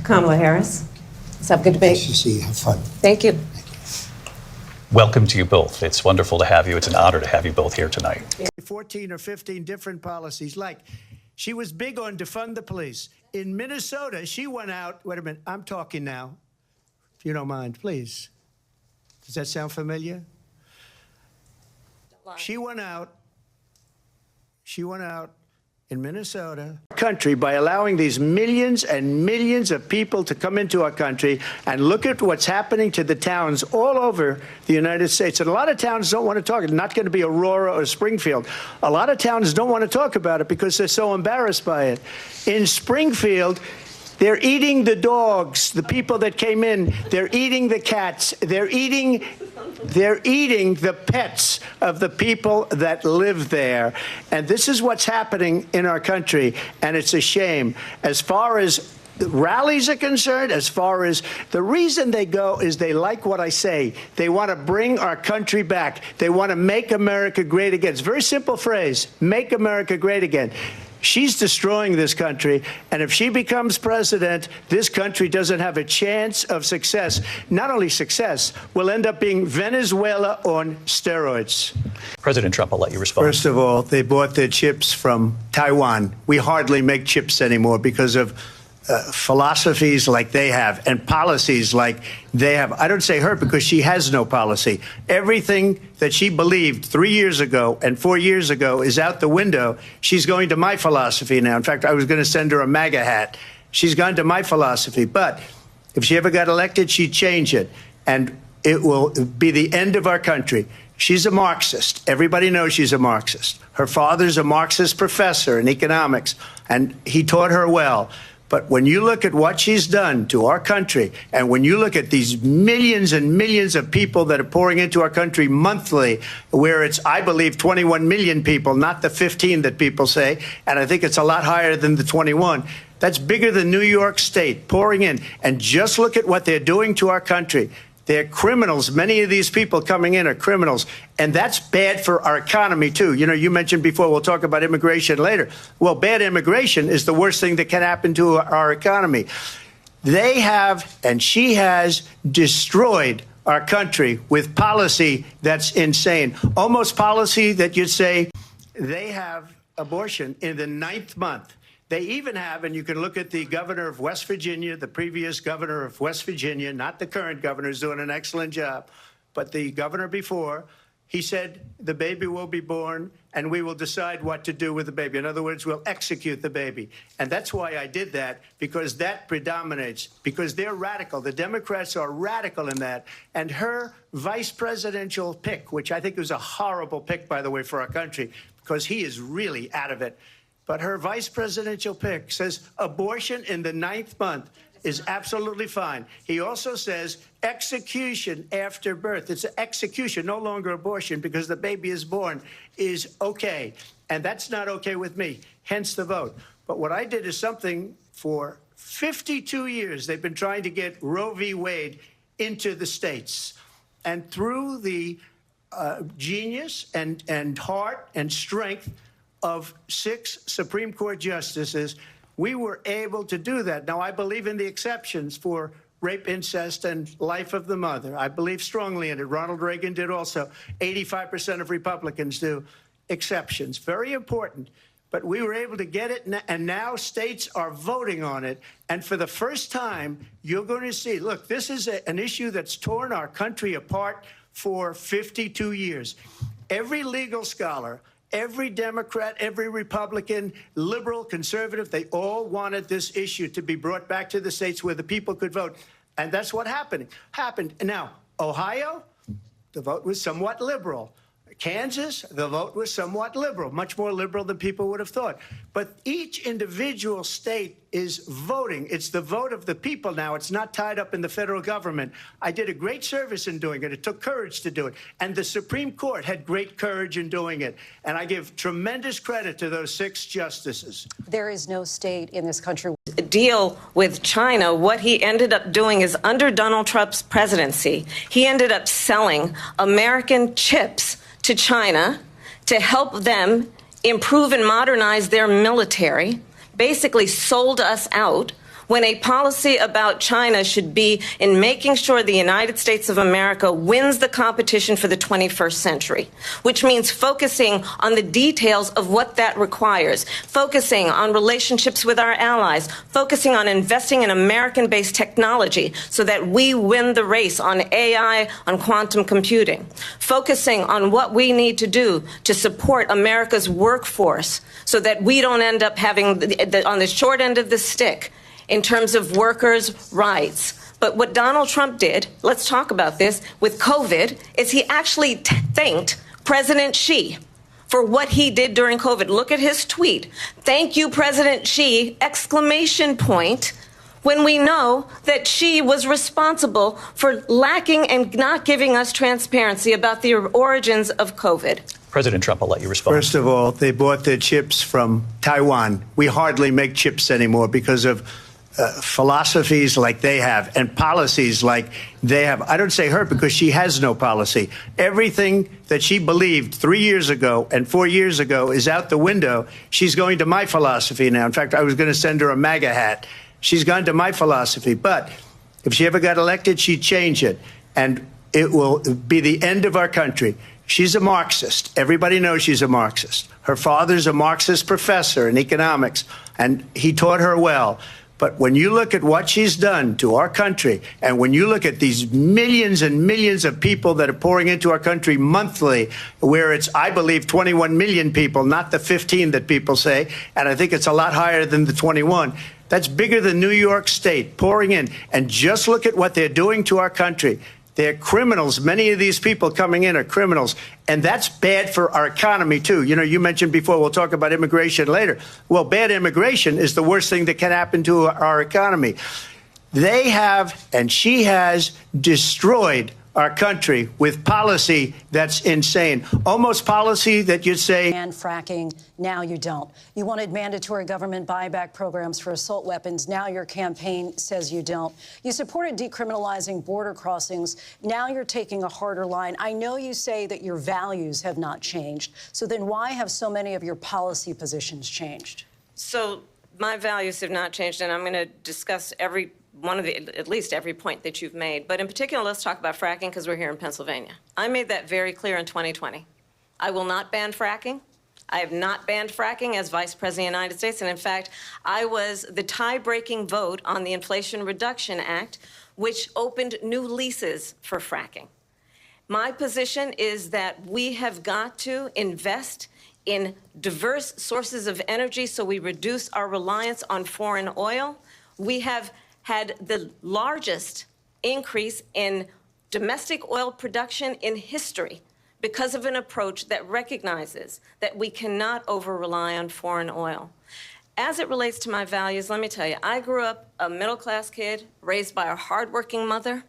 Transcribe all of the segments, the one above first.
Kamala Harris. Let's have a good debate. Nice to see you. Have fun. Thank you. Welcome to you both. It's wonderful to have you. It's an honor to have you both here tonight. 14 or 15 different policies. Like, she was big on defund the police. In Minnesota, she went out. Wait a minute. I'm talking now. If you don't mind, please. Does that sound familiar? She went out in Minnesota country by allowing these millions and millions of people to come into our country, and look at what's happening to the towns all over the United States. And a lot of towns don't want to talk. It's not going to be Aurora or Springfield. A lot of towns don't want to talk about it because they're so embarrassed by it. In Springfield, they're eating the dogs, the people that came in. They're eating the cats. They're eating the pets of the people that live there. And this is what's happening in our country, and it's a shame. As far as rallies are concerned, as far as the reason they go is they like what I say. They want to bring our country back. They want to make America great again. It's a very simple phrase, make America great again. She's destroying this country, and if she becomes president, this country doesn't have a chance of success. Not only success, we'll end up being Venezuela on steroids. President Trump, I'll let you respond. First of all, they bought their chips from Taiwan. We hardly make chips anymore because of philosophies like they have and policies like they have. I don't say her because she has no policy. Everything that she believed 3 years ago and 4 years ago is out the window. She's going to my philosophy now. In fact, I was going to send her a MAGA hat. She's gone to my philosophy. But if she ever got elected, she'd change it. And it will be the end of our country. She's a Marxist. Everybody knows she's a Marxist. Her father's a Marxist professor in economics, and he taught her well. But when you look at what she's done to our country, and when you look at these millions and millions of people that are pouring into our country monthly, where it's, I believe, 21 million people, not the 15 that people say, and I think it's a lot higher than the 21. That's bigger than New York State pouring in. And just look at what they're doing to our country. They're criminals. Many of these people coming in are criminals. And that's bad for our economy, too. You know, you mentioned before, we'll talk about immigration later. Well, bad immigration is the worst thing that can happen to our economy. They have, and she has, destroyed our country with policy that's insane. Almost policy that you'd say they have abortion in the 9th month. They even have, and you can look at the governor of West Virginia, the previous governor of West Virginia, not the current governor, is doing an excellent job, but the governor before, he said the baby will be born and we will decide what to do with the baby. In other words, we'll execute the baby. And that's why I did that, because that predominates, because they're radical. The Democrats are radical in that. And her vice presidential pick, which I think was a horrible pick, by the way, for our country, because he is really out of it. But her vice presidential pick says abortion in the 9th month is absolutely fine. He also says execution after birth. It's an execution, no longer abortion, because the baby is born, is okay. And that's not okay with me, hence the vote. But what I did is something for 52 years. They've been trying to get Roe v. Wade into the states. And through the genius and heart and strength of 6 Supreme Court justices, we were able to do that. Now, I believe in the exceptions for rape, incest, and life of the mother. I believe strongly in it. Ronald Reagan did also. 85% of Republicans do. Exceptions. Very important. But we were able to get it, and now states are voting on it. And for the first time, you're going to see, look, this is an issue that's torn our country apart for 52 years. Every legal scholar, every Democrat, every Republican, liberal, conservative, they all wanted this issue to be brought back to the states where the people could vote. And that's what happened. Now, Ohio, the vote was somewhat liberal. Kansas, the vote was somewhat liberal, much more liberal than people would have thought. But each individual state is voting. It's the vote of the people now. It's not tied up in the federal government. I did a great service in doing it. It took courage to do it. And the Supreme Court had great courage in doing it. And I give tremendous credit to those 6 justices. There is no state in this country. Deal with China, what he ended up doing is under Donald Trump's presidency, he ended up selling American chips to China to help them improve and modernize their military, basically sold us out. when a policy about China should be in making sure the United States of America wins the competition for the 21st century, which means focusing on the details of what that requires, focusing on relationships with our allies, focusing on investing in American-based technology so that we win the race on AI, on quantum computing, focusing on what we need to do to support America's workforce so that we don't end up having on the short end of the stick in terms of workers' rights. But what Donald Trump did, let's talk about this, with COVID, is he actually thanked President Xi for what he did during COVID. Look at his tweet. Thank you, President Xi, exclamation point, when we know that Xi was responsible for lacking and not giving us transparency about the origins of COVID. President Trump, I'll let you respond. First of all, they bought their chips from Taiwan. We hardly make chips anymore because of philosophies like they have and policies like they have. I don't say her because she has no policy. Everything that she believed 3 years ago and 4 years ago is out the window. She's going to my philosophy now. In fact, I was going to send her a MAGA hat. She's gone to my philosophy. But if she ever got elected, she'd change it. And it will be the end of our country. She's a Marxist. Everybody knows she's a Marxist. Her father's a Marxist professor in economics, and he taught her well. But when you look at what she's done to our country, and when you look at these millions and millions of people that are pouring into our country monthly, where it's, I believe, 21 million people, not the 15 that people say, and I think it's a lot higher than the 21. That's bigger than New York State pouring in. And just look at what they're doing to our country. They're criminals. Many of these people coming in are criminals. And that's bad for our economy, too. You know, you mentioned before, we'll talk about immigration later. Well, bad immigration is the worst thing that can happen to our economy. They have, and she has, destroyed our country with policy that's insane. Almost policy that you'd say... And fracking, now you don't. You wanted mandatory government buyback programs for assault weapons. Now your campaign says you don't. You supported decriminalizing border crossings. Now you're taking a harder line. I know you say that your values have not changed. So then why have so many of your policy positions changed? So my values have not changed, and I'm going to discuss at least every point that you've made. But in particular, let's talk about fracking because we're here in Pennsylvania. I made that very clear in 2020. I will not ban fracking. I have not banned fracking as Vice President of the United States. And in fact, I was the tie-breaking vote on the Inflation Reduction Act, which opened new leases for fracking. My position is that we have got to invest in diverse sources of energy so we reduce our reliance on foreign oil. We have had the largest increase in domestic oil production in history because of an approach that recognizes that we cannot over-rely on foreign oil. As it relates to my values, let me tell you, I grew up a middle-class kid raised by a hardworking mother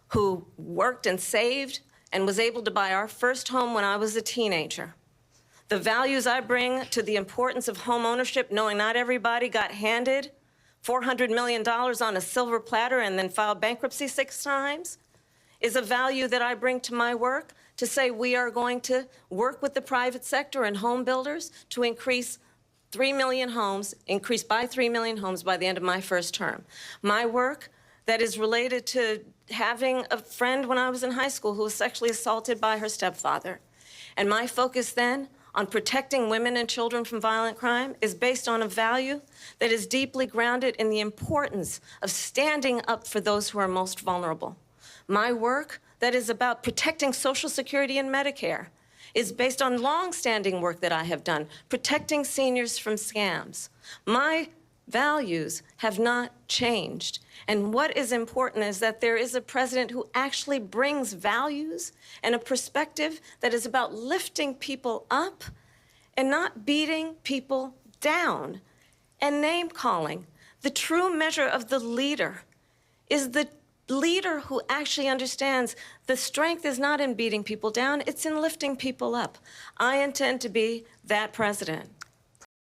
who worked and saved and was able to buy our first home when I was a teenager. The values I bring to the importance of home ownership, knowing not everybody got handed $400 million on a silver platter and then filed bankruptcy 6 times, is a value that I bring to my work to say we are going to work with the private sector and home builders to increase 3 million homes, increase by 3 million homes by the end of my first term. My work that is related to having a friend when I was in high school who was sexually assaulted by her stepfather. And my focus then on protecting women and children from violent crime is based on a value that is deeply grounded in the importance of standing up for those who are most vulnerable. My work that is about protecting Social Security and Medicare is based on long-standing work that I have done, protecting seniors from scams. My values have not changed. And what is important is that there is a president who actually brings values and a perspective that is about lifting people up and not beating people down and name-calling. The true measure of the leader is the leader who actually understands the strength is not in beating people down, it's in lifting people up. I intend to be that president.